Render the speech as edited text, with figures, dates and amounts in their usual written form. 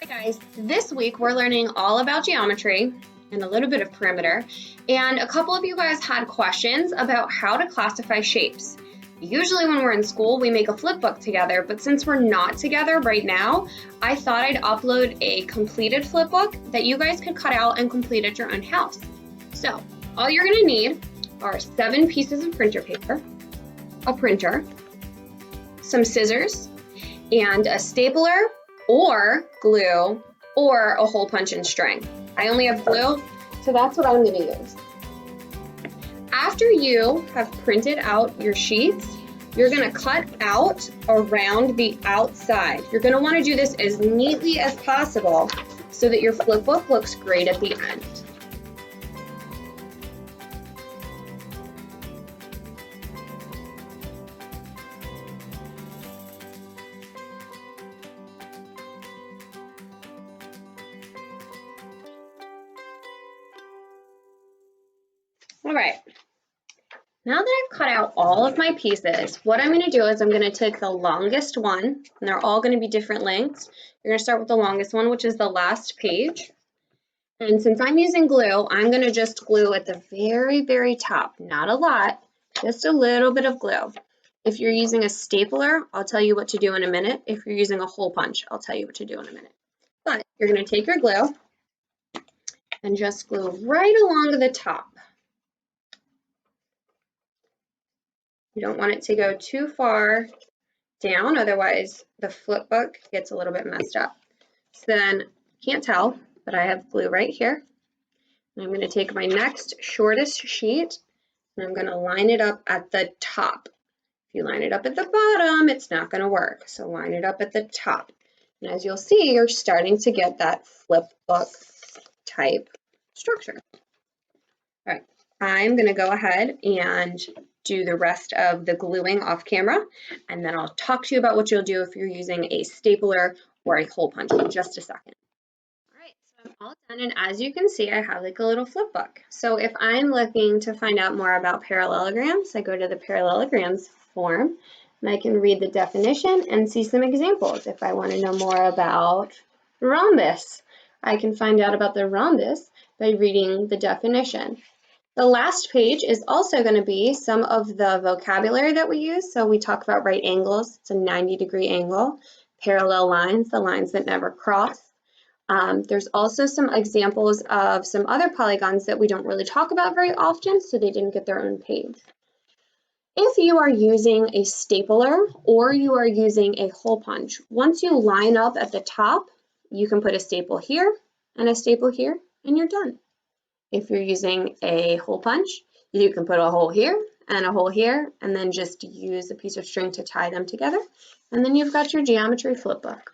Hi guys, this week we're learning all about geometry and a little bit of perimeter, and a couple of you guys had questions about how to classify shapes. Usually when we're in school we make a flip book together, but since we're not together right now, I thought I'd upload a completed flip book that you guys could cut out and complete at your own house. So all you're going to need are 7 pieces of printer paper, a printer, some scissors, and a stapler or glue or a hole punch and string. I only have glue, so that's what I'm going to use. After you have printed out your sheets, you're going to cut out around the outside. You're going to want to do this as neatly as possible so that your flip book looks great at the end. All right, now that I've cut out all of my pieces, what I'm going to do is I'm going to take the longest one, and they're all going to be different lengths. You're going to start with the longest one, which is the last page. And since I'm using glue, I'm going to just glue at the very, very top. Not a lot, just a little bit of glue. If you're using a stapler, I'll tell you what to do in a minute. If you're using a hole punch, I'll tell you what to do in a minute. But you're going to take your glue and just glue right along the top. You don't want it to go too far down, otherwise the flip book gets a little bit messed up. So then, can't tell, but I have glue right here. And I'm going to take my next shortest sheet and I'm going to line it up at the top. If you line it up at the bottom, it's not going to work. So line it up at the top. And as you'll see, you're starting to get that flip book type structure. All right, I'm going to go ahead and do the rest of the gluing off camera, and then I'll talk to you about what you'll do if you're using a stapler or a hole punch in just a second. All right, so I'm all done, and as you can see, I have like a little flip book. So if I'm looking to find out more about parallelograms, I go to the parallelograms form, and I can read the definition and see some examples. If I want to know more about rhombus, I can find out about the rhombus by reading the definition. The last page is also going to be some of the vocabulary that we use. So we talk about right angles, it's a 90-degree angle, parallel lines, the lines that never cross. There's also some examples of some other polygons that we don't really talk about very often, so they didn't get their own page. If you are using a stapler or you are using a hole punch, once you line up at the top, you can put a staple here and a staple here, and you're done. If you're using a hole punch, you can put a hole here and a hole here, and then just use a piece of string to tie them together. And then you've got your geometry flip book.